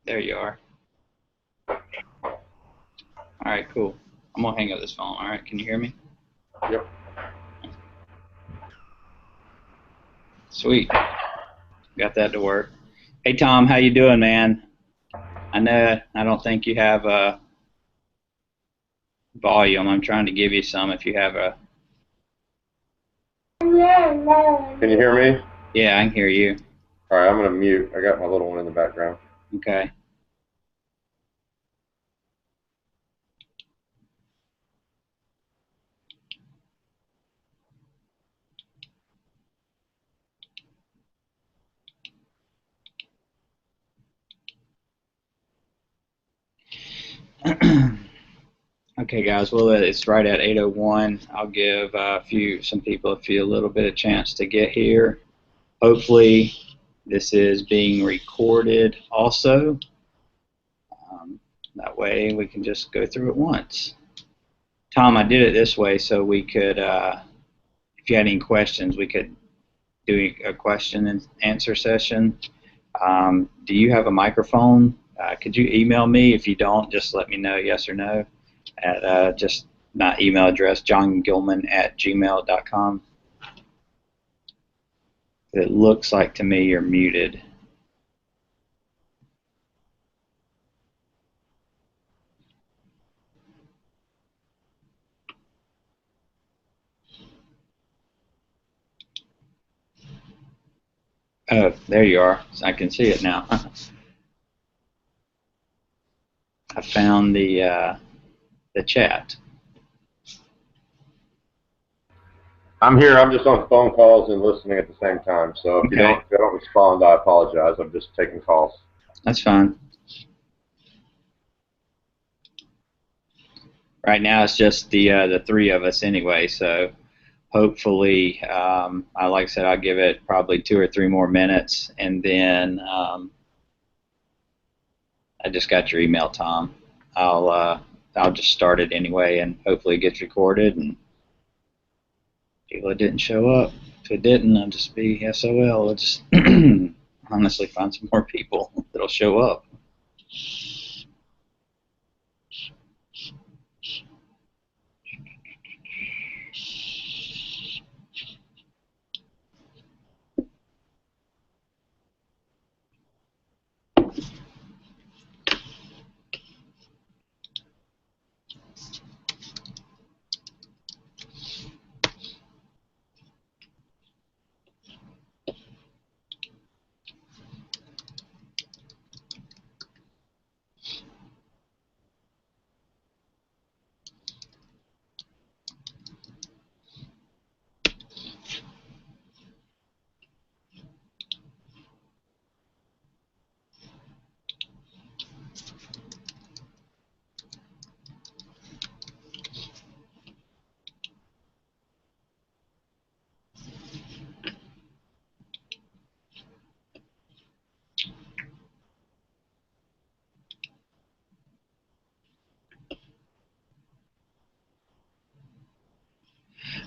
There you are. All right, cool. I'm gonna hang up this phone. All right, can you hear me? Yep. Sweet. Got that to work. Hey Tom, how you doing, man? I know I don't think you have a volume. I'm trying to give you some if you have a. Can you hear me? Yeah, I can hear you. All right, I'm gonna mute. I got my little one in the background. Okay. Okay, guys. Well, it's right at 8:01. I'll give some people a little bit of chance to get here. Hopefully, this is being recorded also. That way, we can just go through it once. Tom, I did it this way so we could, if you had any questions, we could do a question and answer session. Do you have a microphone? Could you email me? If you don't, just let me know, yes or no, at just my email address, johngilman@gmail.com. It looks like to me you're muted. Oh, there you are. I can see it now. I found the chat. I'm here. I'm just on phone calls and listening at the same time. So if I don't respond, I apologize. I'm just taking calls. That's fine. Right now it's just the three of us anyway. So hopefully, like I said, I'll give it probably 2 or 3 more minutes, and then I just got your email, Tom. I'll just start it anyway, and hopefully it gets recorded. And people that didn't show up, if it didn't, I'll just be SOL. I'll just honestly find some more people that'll show up.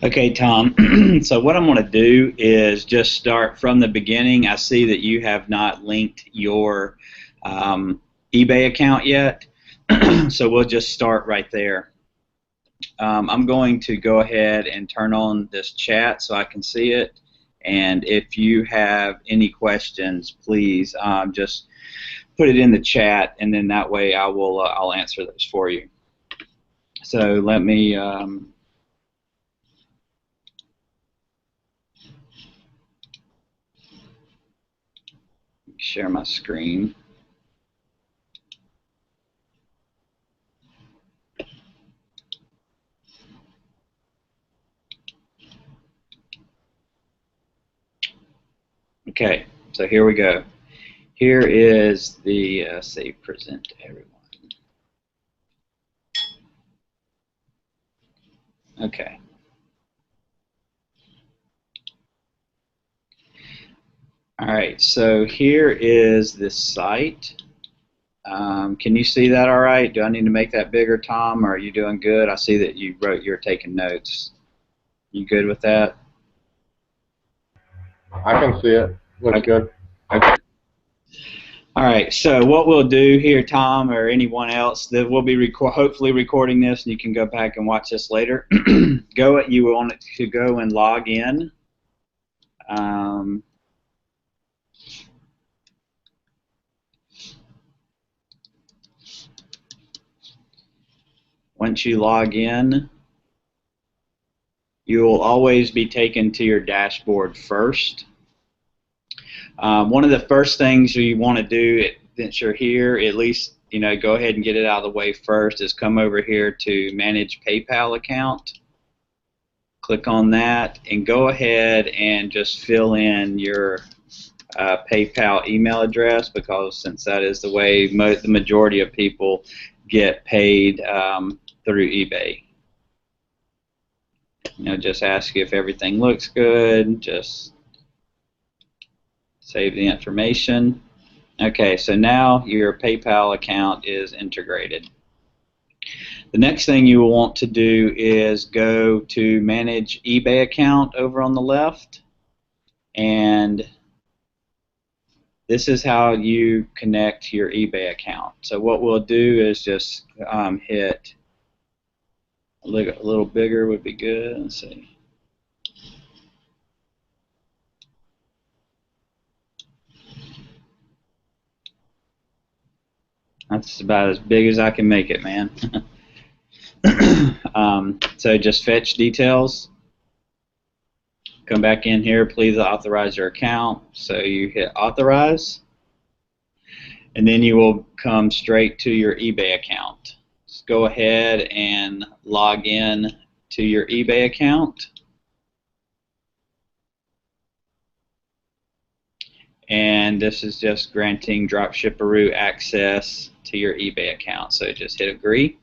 Okay, Tom, so what I'm going to do is just start from the beginning. I see that you have not linked your eBay account yet, so we'll just start right there. I'm going to go ahead and turn on this chat so I can see it, and if you have any questions, please just put it in the chat, and then that way I'll answer those for you. So let me share my screen. Okay, so here we go. Here is the, say, present to everyone. Okay. All right, so here is the site. Can you see that all right? Do I need to make that bigger, Tom, or are you doing good? I see that you wrote you're taking notes. You good with that? I can see it. Looks good. Okay. All right, so what we'll do here, Tom, or anyone else, that we'll be hopefully recording this, and you can go back and watch this later. You want to go and log in. Once you log in, you will always be taken to your dashboard first. One of the first things you want to do since you're here, at least go ahead and get it out of the way first, is come over here to Manage PayPal Account. Click on that and go ahead and just fill in your PayPal email address, because since that is the way the majority of people get paid through eBay. Just ask you if everything looks good. Just save the information. Okay, so now your PayPal account is integrated. The next thing you will want to do is go to Manage eBay Account over on the left, and this is how you connect your eBay account. So what we'll do is just hit a little bigger would be good. Let's see. That's about as big as I can make it, man. So just fetch details. Come back in here, please authorize your account. So you hit authorize, and then you will come straight to your eBay account. Just go ahead and log in to your eBay account. And this is just granting Dropshiparu access to your eBay account. So just hit agree.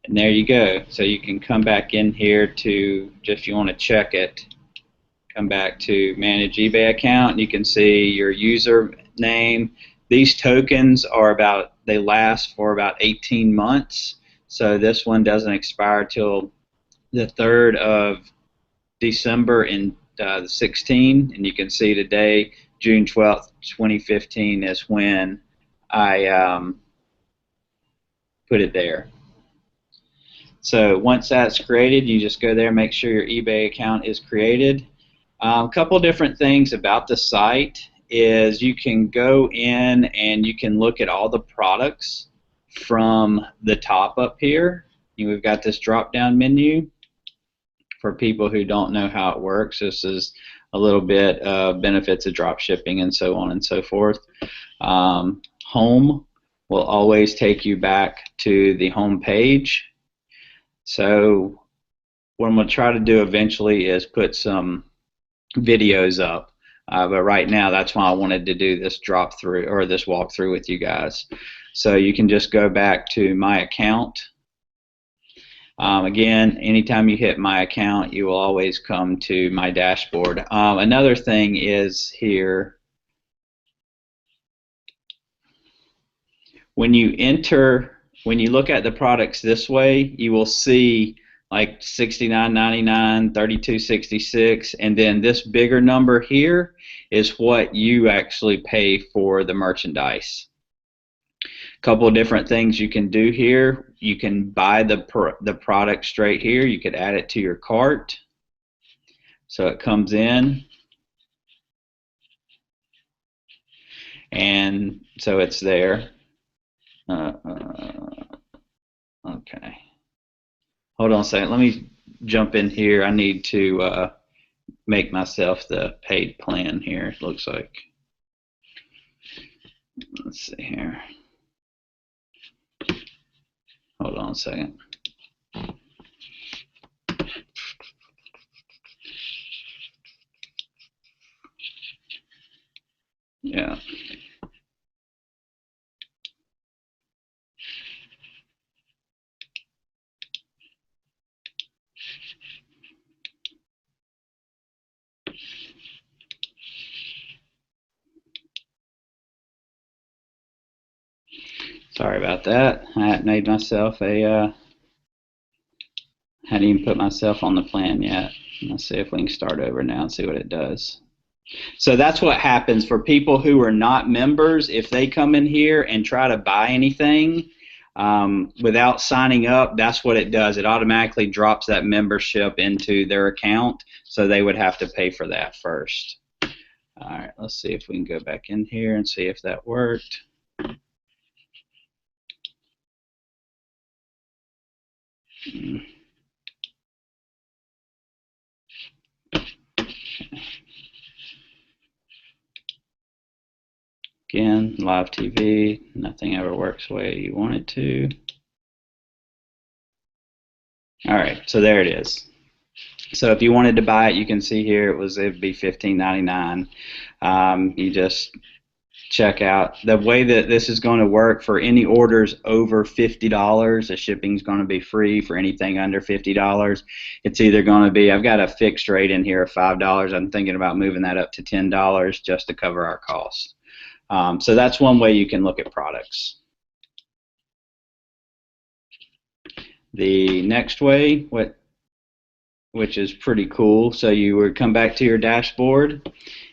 And there you go. So you can come back in here to, just if you want to check it, come back to Manage eBay Account, and you can see your username. These tokens they last for about 18 months. So this one doesn't expire till the 3rd of December in 16, and you can see today, June 12th, 2015, is when I put it there. So once that's created, you just go there, make sure your eBay account is created. A couple different things about the site is you can go in and you can look at all the products from the top up here. We've got this drop-down menu. For people who don't know how it works, this is a little bit of benefits of drop shipping and so on and so forth. Home will always take you back to the home page. So what I'm going to try to do eventually is put some videos up, but right now that's why I wanted to do this this walkthrough with you guys. So you can just go back to my account. Again, anytime you hit my account, you will always come to my dashboard. Another thing is here, when you look at the products this way, you will see like $69.99, $32.66, and then this bigger number here is what you actually pay for the merchandise. Couple of different things you can do here. You can buy the product straight here. You could add it to your cart. So it comes in, and so it's there. Okay. Hold on a second. Let me jump in here. I need to make myself the paid plan here, it looks like. Let's see here. Hold on a second. Yeah. Sorry about that. I hadn't made myself hadn't even put myself on the plan yet. Let's see if we can start over now and see what it does. So that's what happens for people who are not members. If they come in here and try to buy anything without signing up, that's what it does. It automatically drops that membership into their account, so they would have to pay for that first. All right, let's see if we can go back in here and see if that worked. Again, live TV, nothing ever works the way you want it to. All right, so there it is. So if you wanted to buy it, you can see here it'd be $15.99. You just check out the way that this is going to work for any orders over $50. The shipping is going to be free for anything under $50. It's either going to be, I've got a fixed rate in here of $5. I'm thinking about moving that up to $10 just to cover our costs. So that's one way you can look at products. The next way, which is pretty cool, so you would come back to your dashboard,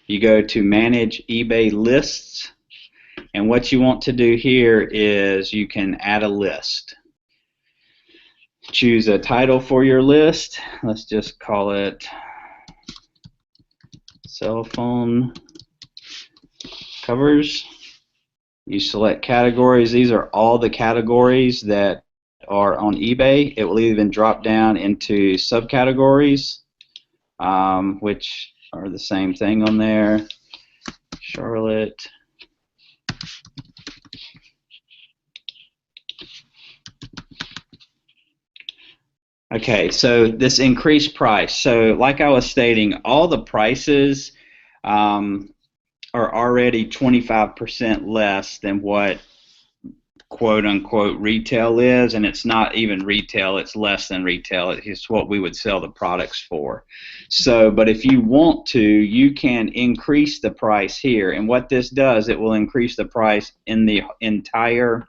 you go to Manage eBay Lists, and what you want to do here is you can add a list. Choose a title for your list. Let's just call it cell phone covers. You select categories. These are all the categories that are on eBay. It will even drop down into subcategories, which are the same thing on there. Charlotte. Okay, so this increased price. So like I was stating, all the prices are already 25% less than what quote unquote retail is, and it's not even retail, it's less than retail. It's what we would sell the products for. So, but if you want to, you can increase the price here, and what this does, it will increase the price in the entire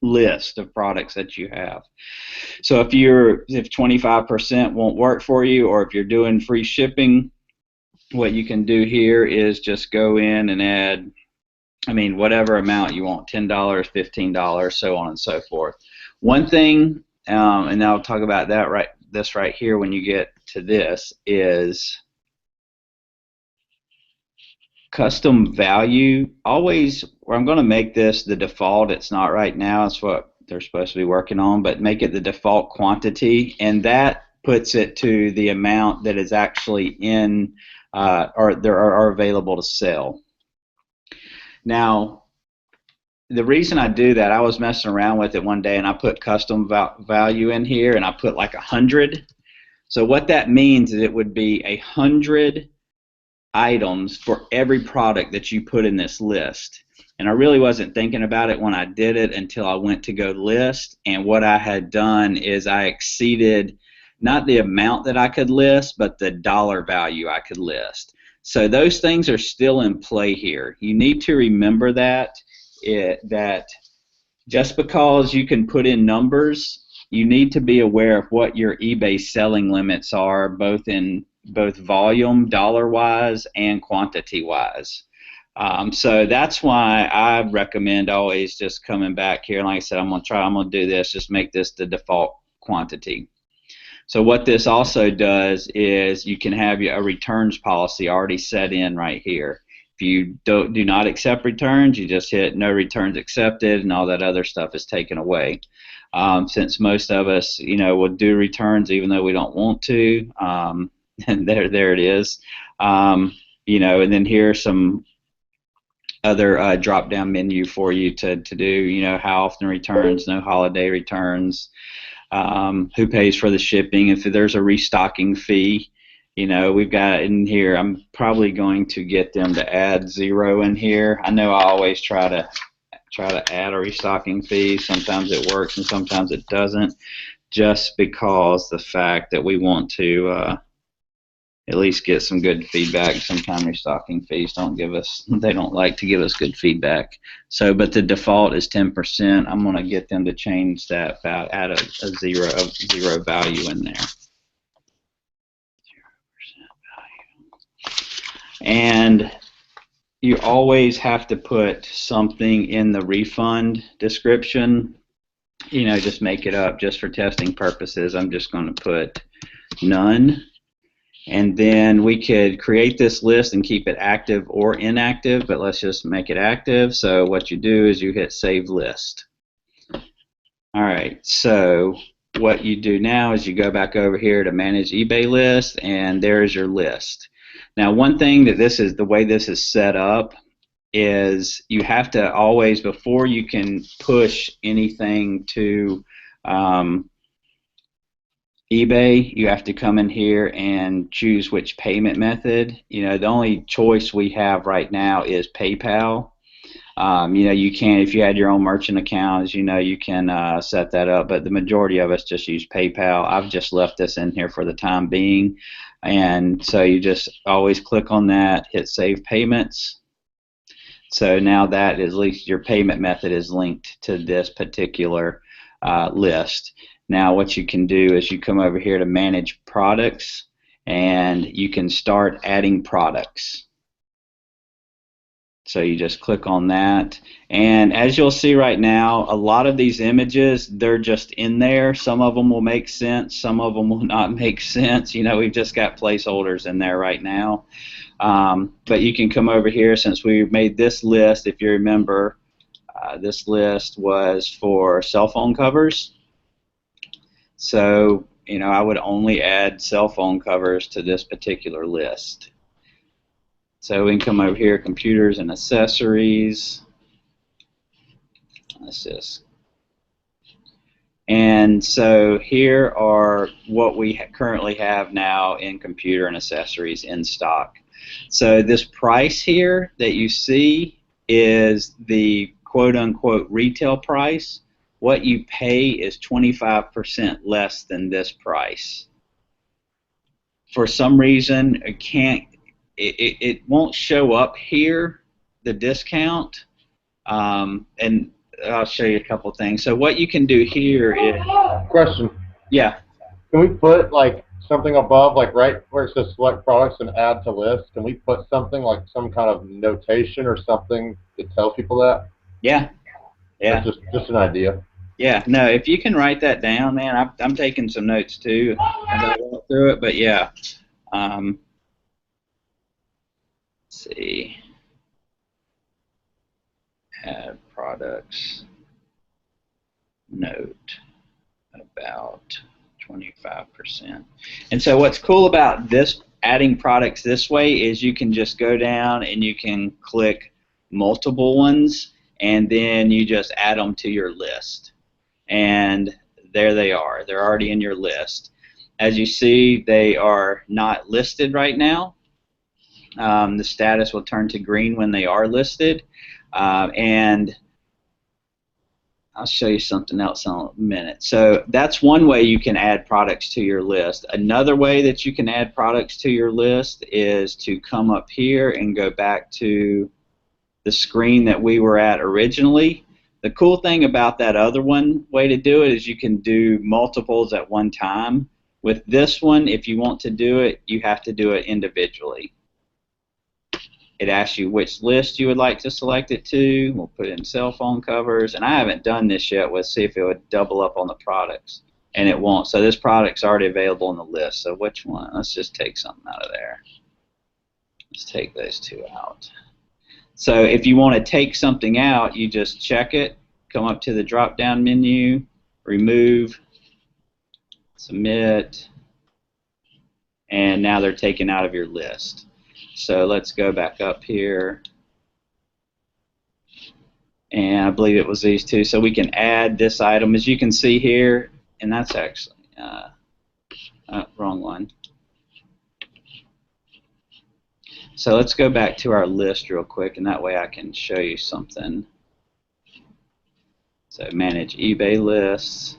list of products that you have. So if 25% won't work for you, or if you're doing free shipping, what you can do here is just go in and add, whatever amount you want, $10, $15, so on and so forth. One thing, and I'll talk about that right here when you get to this, is custom value. Always, I'm going to make this the default. It's not right now. It's what they're supposed to be working on, but make it the default quantity, and that puts it to the amount that is actually in or are available to sell. Now, the reason I do that, I was messing around with it one day and I put custom value in here and I put like 100. So what that means is it would be 100 items for every product that you put in this list. And I really wasn't thinking about it when I did it until I went to go list, and what I had done is I exceeded not the amount that I could list, but the dollar value I could list. So those things are still in play here. You need to remember that just because you can put in numbers, you need to be aware of what your eBay selling limits are, both volume, dollar-wise, and quantity-wise. So that's why I recommend always just coming back here. Like I said, I'm going to do this, just make this the default quantity. So what this also does is you can have a returns policy already set in right here. If you do not accept returns, you just hit no returns accepted, and all that other stuff is taken away. Since most of us, will do returns even though we don't want to, and there it is. And then here's some other drop-down menu for you to do. How often returns, no holiday returns. Who pays for the shipping, if there's a restocking fee. We've got in here, I'm probably going to get them to add 0 in here. I know I always try to add a restocking fee. Sometimes it works and sometimes it doesn't, just because the fact that we want to at least get some good feedback. Sometimes restocking fees they don't like to give us good feedback. So, but the default is 10%. I'm going to get them to change that, add a zero value in there. 0% value. And you always have to put something in the refund description. Just make it up just for testing purposes. I'm just going to put none. And then we could create this list and keep it active or inactive, but let's just make it active. So what you do is you hit Save List. All right, so what you do now is you go back over here to Manage eBay List, and there's your list. Now, one thing that the way this is set up is you have to always, before you can push anything to eBay, you have to come in here and choose which payment method. The only choice we have right now is PayPal. You can, if you had your own merchant account, as you can set that up, but the majority of us just use PayPal. I've just left this in here for the time being. And so you just always click on that, hit Save Payments. So now that is, at least your payment method is linked to this particular list. Now what you can do is you come over here to Manage Products, and you can start adding products. So you just click on that, and as you'll see right now, a lot of these images, they're just in there. Some of them will make sense, some of them will not make sense. We've just got placeholders in there right now. But you can come over here, since we made this list, if you remember, this list was for cell phone covers. So, I would only add cell phone covers to this particular list. So we can come over here, computers and accessories. Let's just. And so here are what we currently have now in computer and accessories in stock. So this price here that you see is the quote-unquote retail price. What you pay is 25% less than this price. For some reason, it won't show up here, the discount, and I'll show you a couple things. So what you can do here is... Question. Yeah. Can we put like something above, like right where it says select products and add to list? Can we put something like some kind of notation or something that tells people that? Yeah. Yeah. That's just an idea. Yeah. No, if you can write that down, man, I'm taking some notes too as I walk through it. But yeah. Let's see. Add products. Note about 25%. And so what's cool about this, adding products this way, is you can just go down and you can click multiple ones, and then you just add them to your list. And there they are. They're already in your list. As you see, they are not listed right now. The status will turn to green when they are listed. And I'll show you something else in a minute. So that's one way you can add products to your list. Another way that you can add products to your list is to come up here and go back to the screen that we were at originally. The cool thing about that other way to do it is you can do multiples at one time. With this one, if you want to do it, you have to do it individually. It asks you which list you would like to select it to. We'll put in cell phone covers, and I haven't done this yet. We'll see if it would double up on the products, and it won't. So this product's already available on the list. So which one? Let's just take something out of there. Let's take those two out. So if you want to take something out, you just check it, come up to the drop-down menu, remove, submit, and now they're taken out of your list. So let's go back up here, and I believe it was these two. So we can add this item, as you can see here, and that's actually wrong one. So let's go back to our list real quick, and that way I can show you something. So manage eBay lists,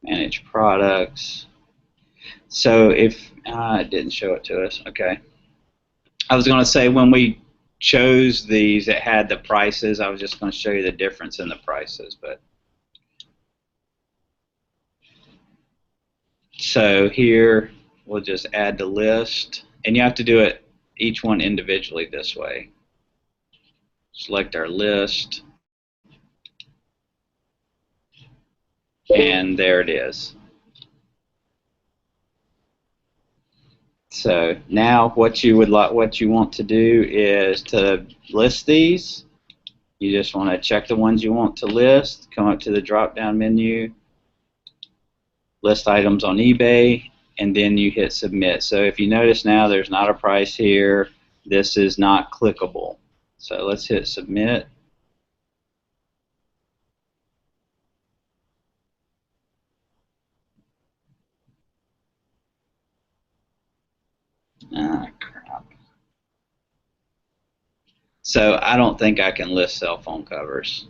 manage products. So if it didn't show it to us, okay. I was going to say when we chose these, it had the prices. I was just going to show you the difference in the prices, but so here we'll just add the list, and you have to do it each one individually this way. Select our list, and there it is. So now what you want to do is to list these. You just want to check the ones you want to list, come up to the drop-down menu, list items on eBay, and then you hit submit. So if you notice now there's not a price here, this is not clickable. So let's hit submit. Ah, crap. So I don't think I can list cell phone covers.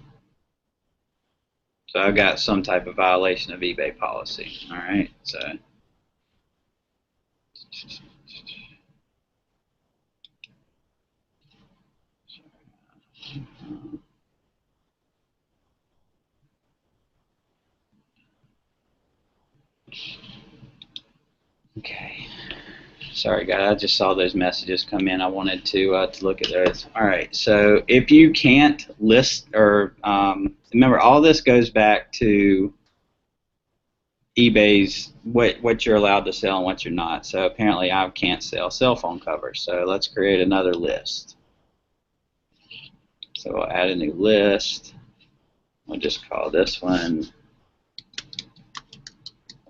So I've got some type of violation of eBay policy. All right, so okay. Sorry, guys. I just saw those messages come in. I wanted to look at those. All right. So if you can't list or remember, all this goes back to eBay's what you're allowed to sell and what you're not. So apparently, I can't sell cell phone covers. So let's create another list. So we'll add a new list. We'll just call this one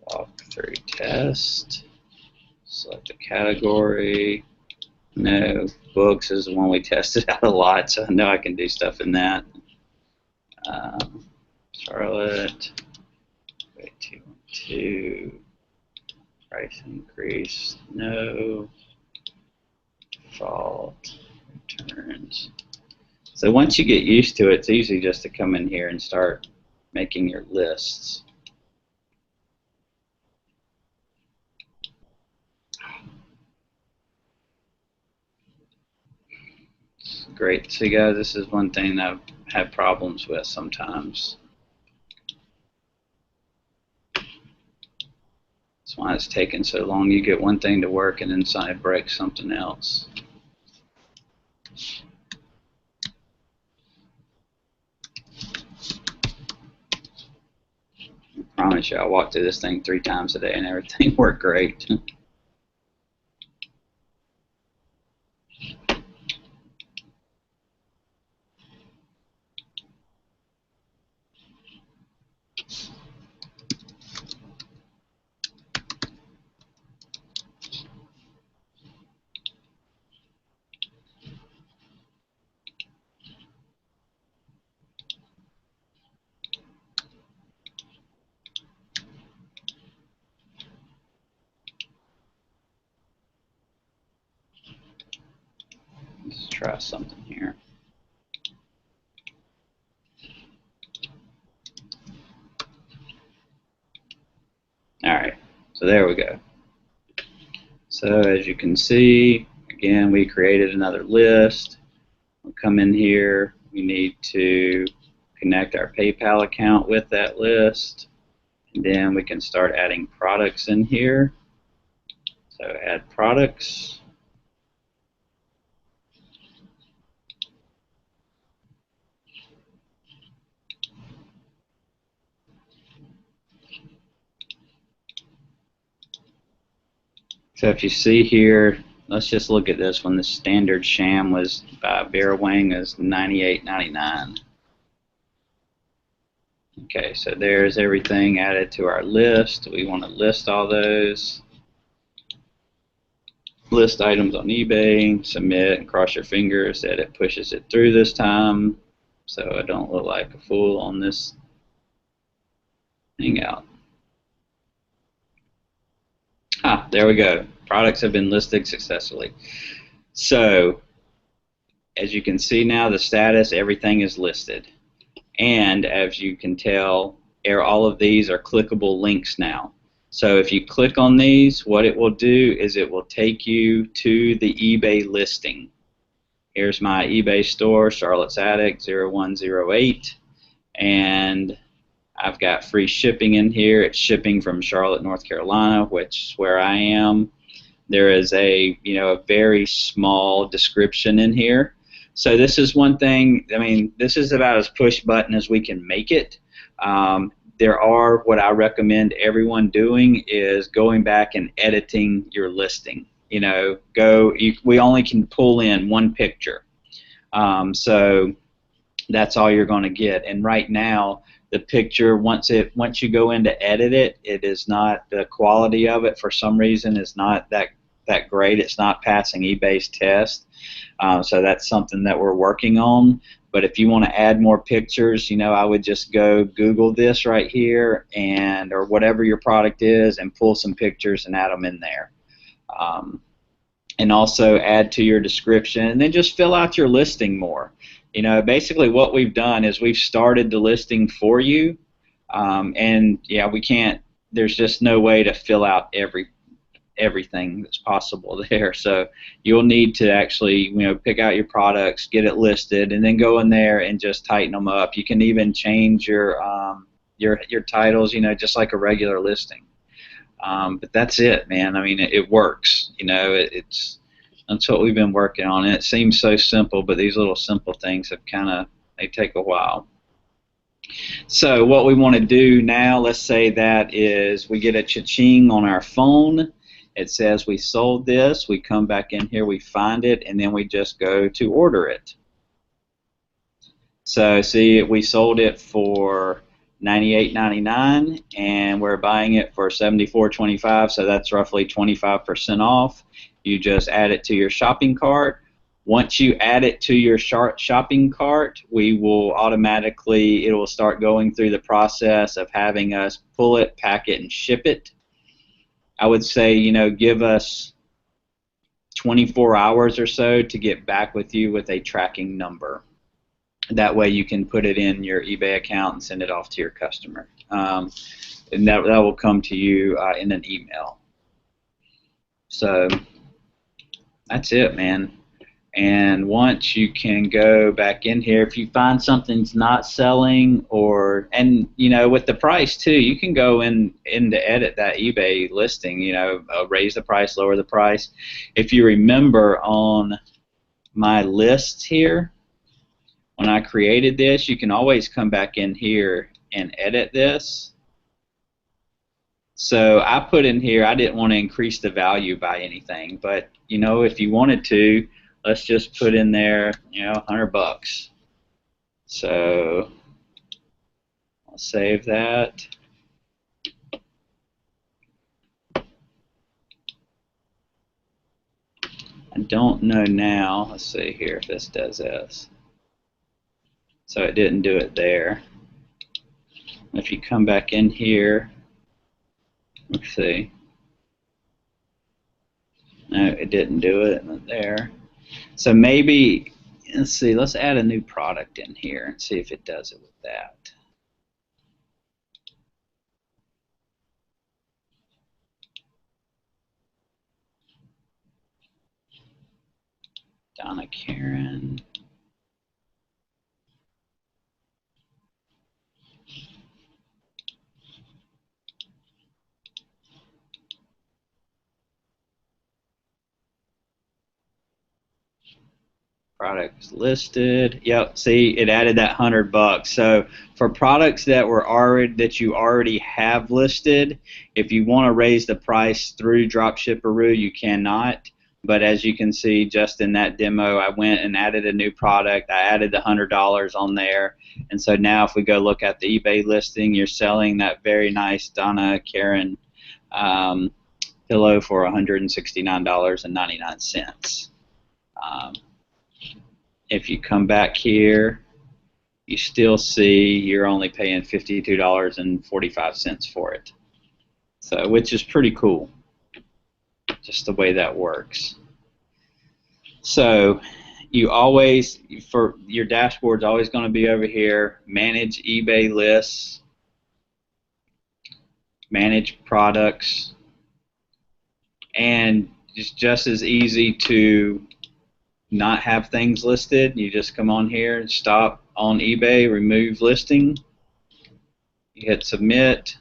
walkthrough test. Select a category. No, books is the one we tested out a lot, so I know I can do stuff in that. Charlotte, 212, price increase, no, default, returns. So once you get used to it, it's easy just to come in here and start making your lists. Great. See, guys, this is one thing that I've had problems with sometimes. That's why it's taking so long. You get one thing to work and then suddenly breaks something else. I promise you, I walk through this thing 3 times a day and everything worked great. Let's try something here. Alright, so there we go. So as you can see, again, we created another list. We'll come in here. We need to connect our PayPal account with that list. And then we can start adding products in here. So add products. So if you see here, let's just look at this one. The standard sham was by Bear Wing is $98.99. Okay, so there's everything added to our list. We want to list all those. List items on eBay, submit, and cross your fingers that it pushes it through this time so I don't look like a fool on this hangout. Ah, there we go. Products have been listed successfully. So as you can see now, the status, everything is listed. And as you can tell, all of these are clickable links now. So if you click on these, what it will do is it will take you to the eBay listing. Here's my eBay store, Charlotte's Attic 0108, and I've got free shipping in here. It's shipping from Charlotte, North Carolina, which is where I am. There is a a very small description in here. So this is one thing. I mean, this is about as push button as we can make it. There are, what I recommend everyone doing is going back and editing your listing. We only can pull in one picture. So that's all you're going to get. And right now, the picture, once you go in to edit it, it is not, the quality of it for some reason is not that great. It's not passing eBay's test. So that's something that we're working on. But if you want to add more pictures, I would just go Google this right here, or whatever your product is, and pull some pictures and add them in there. And also add to your description, and then just fill out your listing more. Basically what we've done is we've started the listing for you, and yeah, we can't. There's just no way to fill out everything that's possible there. So you'll need to actually, pick out your products, get it listed, and then go in there and just tighten them up. You can even change your titles, just like a regular listing. But that's it, man. I mean, it works. That's what we've been working on. And it seems so simple, but these little simple things they take a while. So what we want to do now, let's say that is we get a cha-ching on our phone. It says we sold this. We come back in here, we find it, and then we just go to order it. So see, we sold it for $98.99, and we're buying it for $74.25, so that's roughly 25% off. You just add it to your shopping cart. Once you add it to your shopping cart, it will start going through the process of having us pull it, pack it, and ship it. I would say, give us 24 hours or so to get back with you with a tracking number. That way you can put it in your eBay account and send it off to your customer. And that will come to you in an email. So that's it, man. And once you can go back in here, if you find something's not selling, and with the price too, you can go in to edit that eBay listing, raise the price, lower the price. If you remember on my lists here, when I created this, you can always come back in here and edit this. So I put in here, I didn't want to increase the value by anything, but if you wanted to, let's just put in there, $100. So I'll save that. I don't know now. Let's see here if this does this. So it didn't do it there. If you come back in here, let's see. No, it didn't do it there. So maybe, let's see, let's add a new product in here and see if it does it with that. Donna Karen. Products listed. Yep. See, it added that $100. So for products that you already have listed, if you want to raise the price through Dropshiparu, you cannot. But as you can see, just in that demo, I went and added a new product. I added the $100 on there, and so now if we go look at the eBay listing, you're selling that very nice Donna Karen pillow for $169.99. If you come back here, you still see you're only paying $52.45 for it. So, which is pretty cool, just the way that works. So, for your dashboard's always going to be over here, manage eBay lists, manage products, and it's just as easy to not have things listed. You just come on here and stop on eBay, remove listing, you hit submit,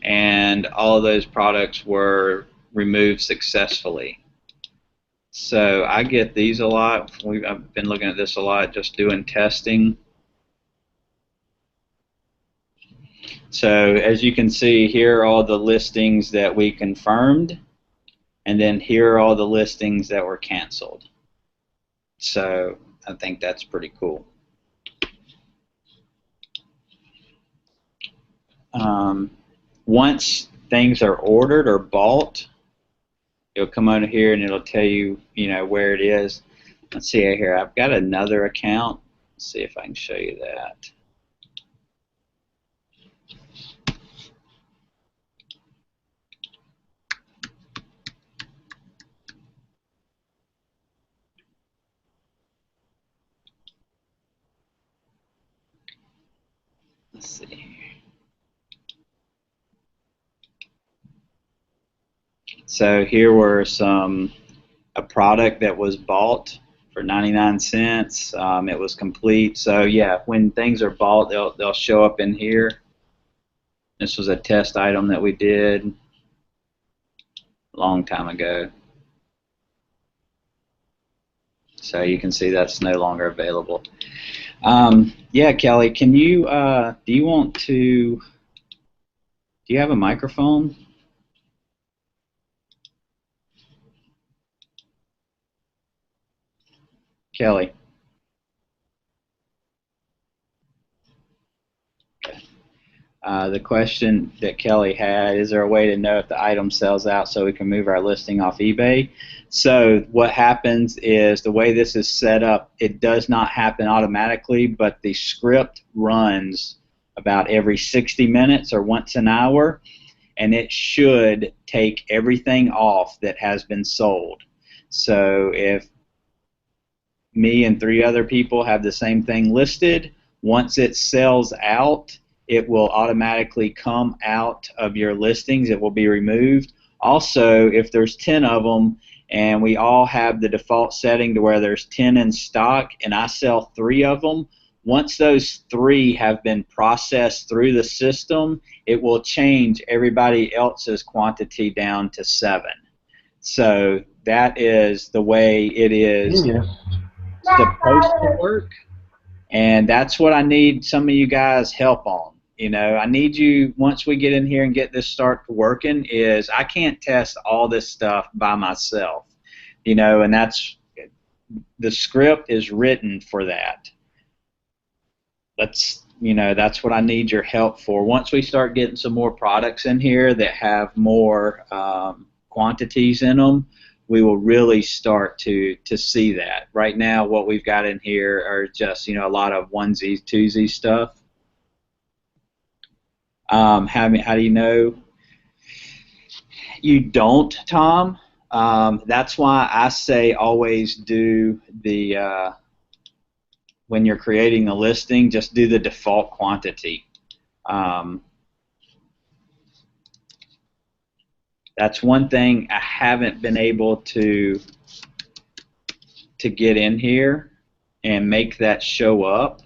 and all of those products were removed successfully. So I get these a lot. I've been looking at this a lot, just doing testing. So as you can see, here are all the listings that we confirmed, and then here are all the listings that were canceled. So I think that's pretty cool. Once things are ordered or bought, you'll come over here and it'll tell you, where it is. Let's see here. I've got another account. Let's see if I can show you that. Let's see here. So here were a product that was bought for 99 cents. It was complete. So yeah, when things are bought, they'll show up in here. This was a test item that we did a long time ago. So you can see that's no longer available. Yeah, Kelly, can you, do you have a microphone? Kelly. The question that Kelly had, is there a way to know if the item sells out so we can move our listing off eBay? So what happens is, the way this is set up, it does not happen automatically, but the script runs about every 60 minutes or once an hour, and it should take everything off that has been sold. So if me and 3 other people have the same thing listed, once it sells out, it will automatically come out of your listings. It will be removed. Also, if there's 10 of them and we all have the default setting to where there's 10 in stock and I sell 3 of them, once those 3 have been processed through the system, it will change everybody else's quantity down to 7. So that is the way it is supposed to work. And that's what I need some of you guys' help on. I need you, once we get in here and get this start working, is I can't test all this stuff by myself. And that's, the script is written for that. That's what I need your help for. Once we start getting some more products in here that have more quantities in them, we will really start to see that. Right now, what we've got in here are just, a lot of onesie, twosie stuff. How do you know? You don't, Tom. That's why I say always do the, when you're creating a listing, just do the default quantity. That's one thing I haven't been able to get in here and make that show up.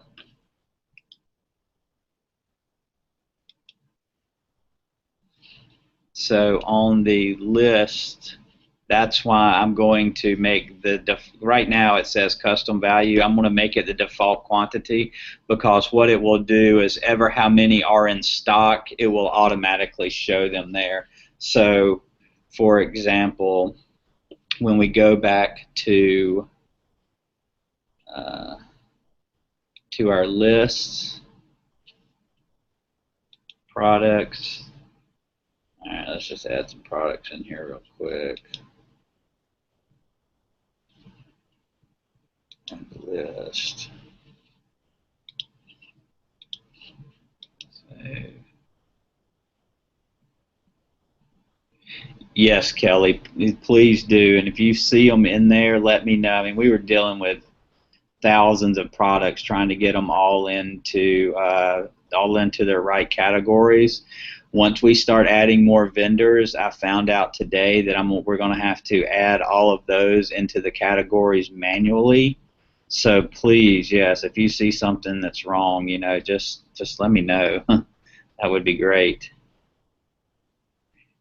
So on the list, that's why I'm going to make right now it says custom value. I'm going to make it the default quantity, because what it will do is ever how many are in stock, it will automatically show them there. So for example, when we go back to our lists, products. All right, let's just add some products in here real quick. And list. Save. Yes, Kelly, please do. And if you see them in there, let me know. I mean, we were dealing with thousands of products trying to get them all into their right categories. Once we start adding more vendors, I found out today that we're going to have to add all of those into the categories manually. So please, yes, if you see something that's wrong, just let me know. That would be great.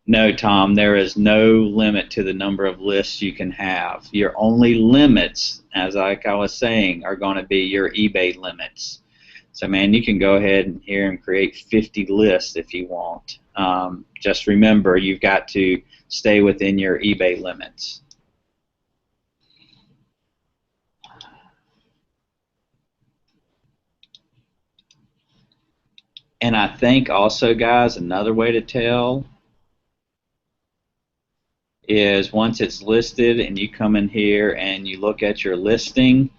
No, Tom, there is no limit to the number of lists you can have. Your only limits, as like I was saying, are going to be your eBay limits. So, man, you can go ahead and here and create 50 lists if you want. Just remember, you've got to stay within your eBay limits. And I think also, guys, another way to tell is once it's listed and you come in here and you look at your listing,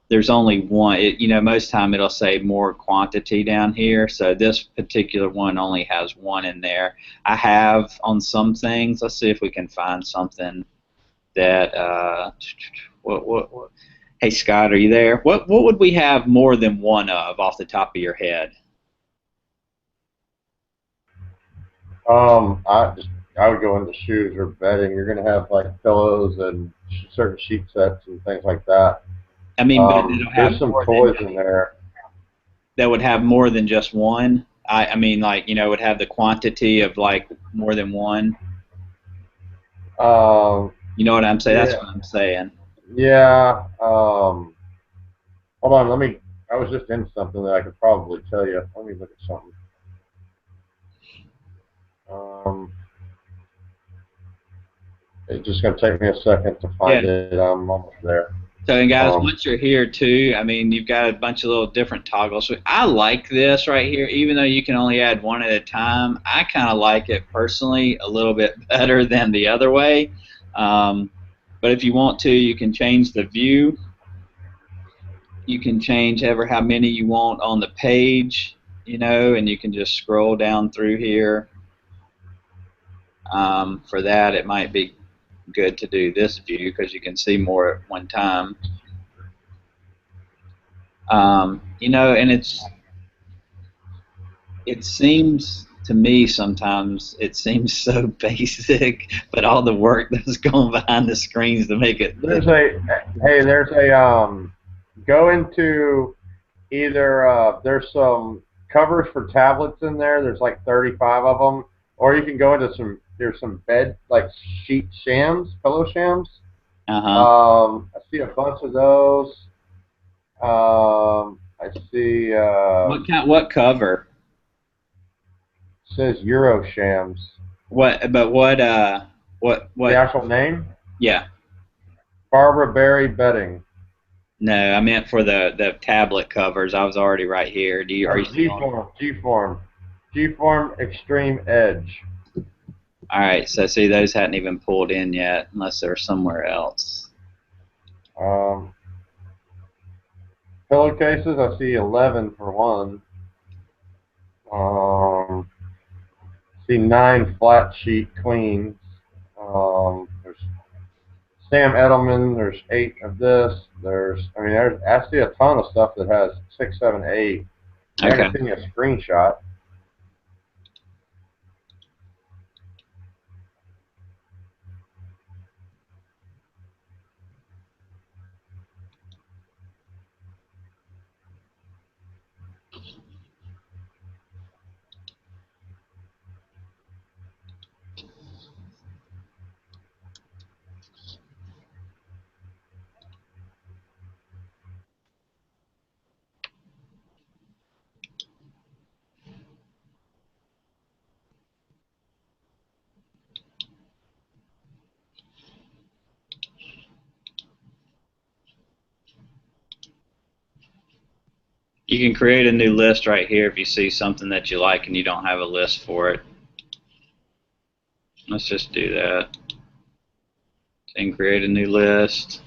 there's only one. Most time it'll say more quantity down here. So this particular one only has one in there. I have on some things. Let's see if we can find something that. What? Hey Scott, are you there? What would we have more than one of off the top of your head? I would go into shoes or bedding. You're gonna have like pillows and certain sheet sets and things like that. I mean, but it'll have There's some more than toys in there. that would have more than just one. I mean, like would have the quantity of like more than one. You know what I'm saying? Yeah, That's what I'm saying. yeah. Hold on, let me. I was just in something that I could probably tell you. Let me look at something. Um, it's just gonna take me a second to Yeah. find it. I'm almost there. So, and guys, once you're here too, I mean, you've got a bunch of little different toggles. So I like this right here, even though you can only add one at a time. I kind of like it personally a little bit better than the other way. But if you want to, you can change the view. You can change ever how many you want on the page, and you can just scroll down through here. For that, it might be good to do this view because you can see more at one time. And it seems to me sometimes it seems so basic, but all the work that's going behind the screens to make it. There's a go into either there's some covers for tablets in there. There's like 35 of them, or you can go into there's some bed like sheet shams, pillow shams. I see a bunch of those. I see. What cover? Says Euro shams. What? But what? What? The actual name? Yeah. Barbara Berry Bedding. No, I meant for the tablet covers. I was already right here. Are you G-Form Extreme Edge. All right, so see, those hadn't even pulled in yet, unless they're somewhere else. Pillowcases, I see 11 for one. See 9 flat sheet queens. There's Sam Edelman. There's 8 of this. I see a ton of stuff that has 6, 7, 8. Okay. I can send you a screenshot. You can create a new list right here if you see something that you like and you don't have a list for it. Let's just do that. And create a new list.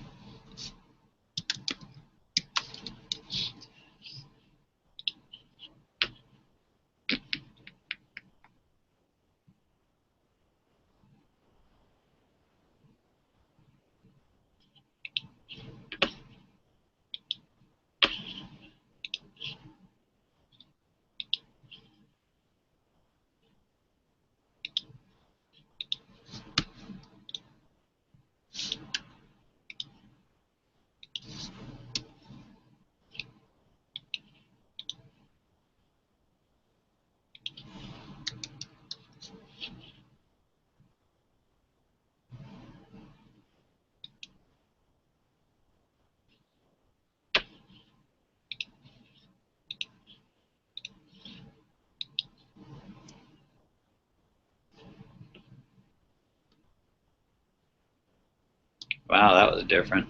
Wow, that was different.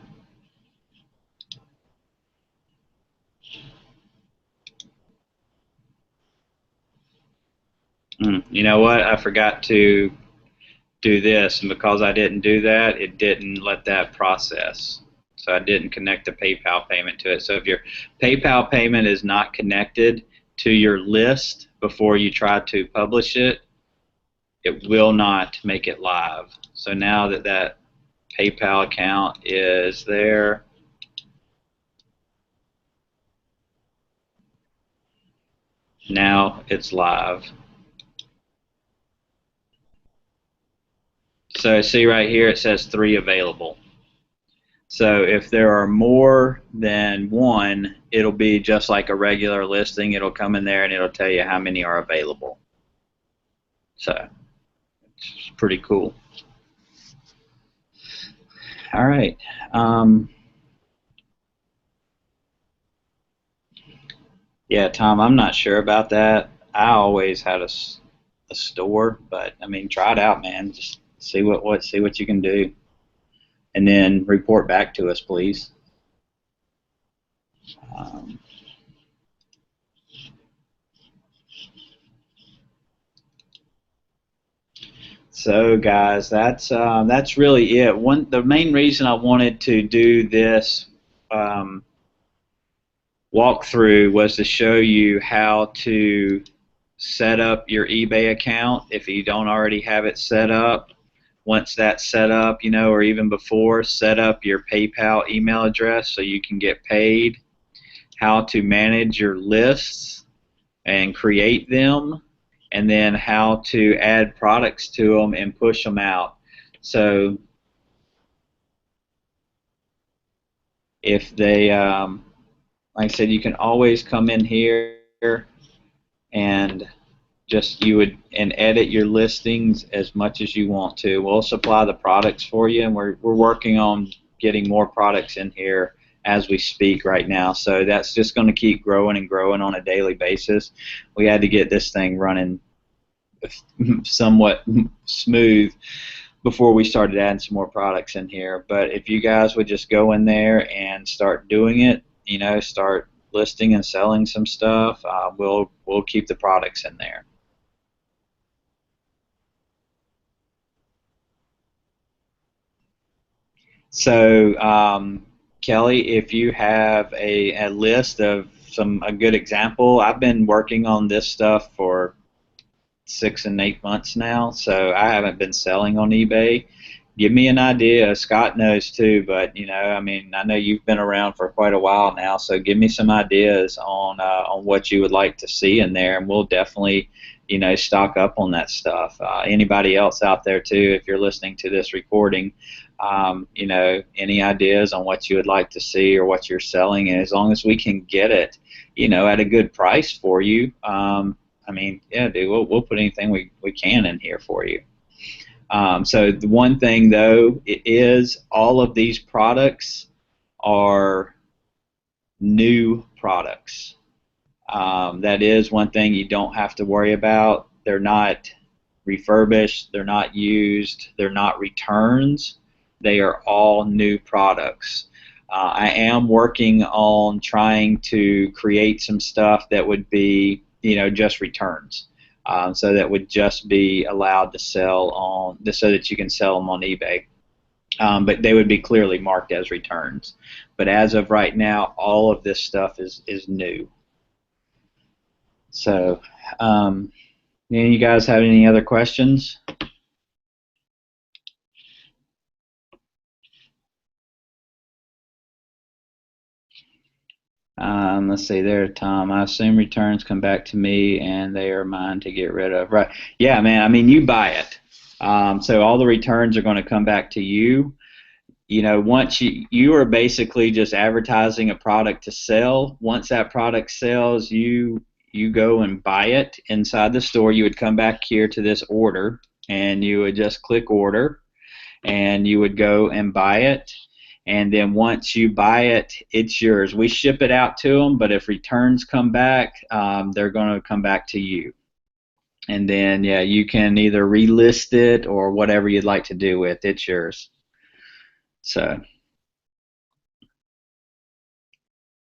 You know what? I forgot to do this, and because I didn't do that, it didn't let that process. So I didn't connect the PayPal payment to it. So if your PayPal payment is not connected to your list before you try to publish it, it will not make it live. So now that that PayPal account is there, now it's live. So see right here, it says 3 available. So if there are more than one, it'll be just like a regular listing. It'll come in there and it'll tell you how many are available. So it's pretty cool. All right. Yeah, Tom, I'm not sure about that. I always had a store, but I mean, try it out, man. Just see what you can do, and then report back to us, please. Um, So, guys, that's really it. The main reason I wanted to do this um, walkthrough was to show you how to set up your eBay account if you don't already have it set up. Once that's set up, or even before, set up your PayPal email address so you can get paid. How to manage your lists and create them, and then how to add products to them and push them out. So if they, like I said, you can always come in here and and edit your listings as much as you want to. We'll supply the products for you, and we're working on getting more products in here as we speak right now. So that's just going to keep growing and growing on a daily basis. We had to get this thing running somewhat smooth before we started adding some more products in here. But if you guys would just go in there and start doing it, start listing and selling some stuff, we'll keep the products in there. So, Kelly, if you have a list of a good example, I've been working on this stuff for 6 and 8 months now, so I haven't been selling on eBay. Give me an idea. Scott knows too, but I mean, I know you've been around for quite a while now, so give me some ideas on what you would like to see in there, and we'll definitely, stock up on that stuff. Anybody else out there too, if you're listening to this recording, any ideas on what you would like to see or what you're selling, and as long as we can get it, at a good price for you, I mean, yeah, dude, we'll put anything we can in here for you. So the one thing, though, it is all of these products are new products. That is one thing you don't have to worry about. They're not refurbished, they're not used, they're not returns. They are all new products. I am working on trying to create some stuff that would be, just returns. So that would just be allowed to sell so that you can sell them on eBay. But they would be clearly marked as returns. But as of right now, all of this stuff is new. So, you guys have any other questions? Let's see there, Tom. I assume returns come back to me and they are mine to get rid of. Right. Yeah, man. I mean, you buy it. So all the returns are going to come back to you. Once you are basically just advertising a product to sell. Once that product sells, you go and buy it inside the store. You would come back here to this order, and you would just click order, and you would go and buy it. And then once you buy it, it's yours. We ship it out to them, but if returns come back, they're going to come back to you. And then, yeah, you can either relist it or whatever you'd like to do with it. It's yours. So, is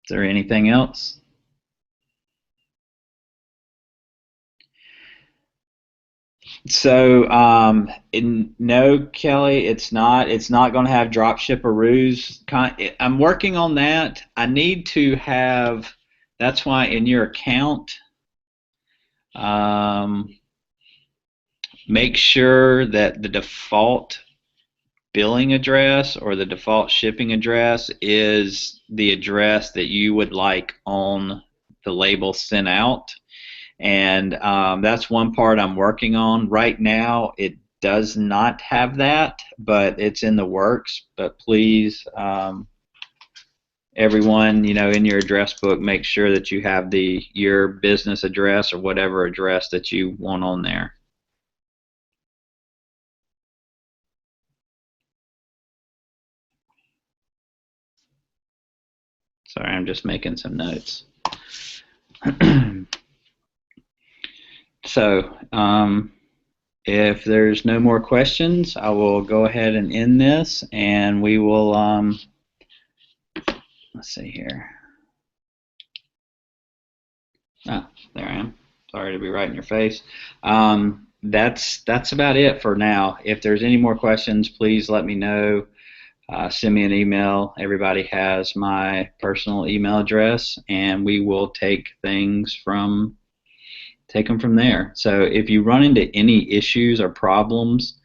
there anything else? So, no, Kelly, it's not. It's not going to have Dropshiparu's. I'm working on that. I need to have. That's why in your account, um, make sure that the default billing address or the default shipping address is the address that you would like on the label sent out. And that's one part I'm working on right now. It does not have that, but it's in the works. But please, everyone, in your address book, make sure that you have your business address or whatever address that you want on there. Sorry, I'm just making some notes. So, if there's no more questions, I will go ahead and end this, and we will, let's see here. Ah, there I am. Sorry to be right in your face. That's about it for now. If there's any more questions, please let me know. Send me an email. Everybody has my personal email address, and we will take them from there. So if you run into any issues or problems,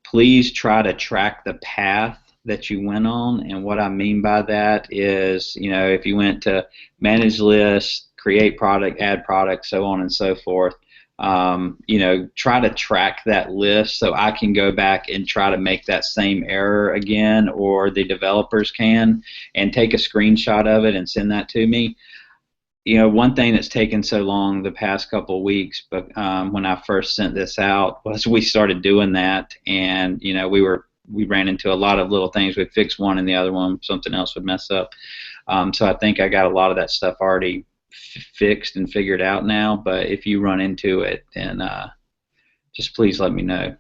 please try to track the path that you went on. And what I mean by that is, if you went to manage lists, create product, add product, so on and so forth, try to track that list so I can go back and try to make that same error again, or the developers can, and take a screenshot of it and send that to me. One thing that's taken so long the past couple of weeks, but when I first sent this out, was we started doing that, and we ran into a lot of little things. We'd fix one, and the other one, something else would mess up. So I think I got a lot of that stuff already fixed and figured out now. But if you run into it, then just please let me know.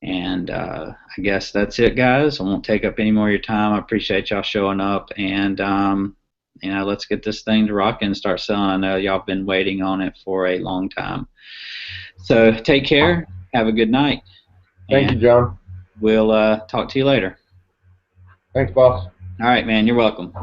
And I guess that's it, guys. I won't take up any more of your time. I appreciate y'all showing up, and let's get this thing to rocking and start selling. I know y'all have been waiting on it for a long time. So take care. Have a good night. Thank you, John. We'll talk to you later. Thanks, boss. All right, man. You're welcome.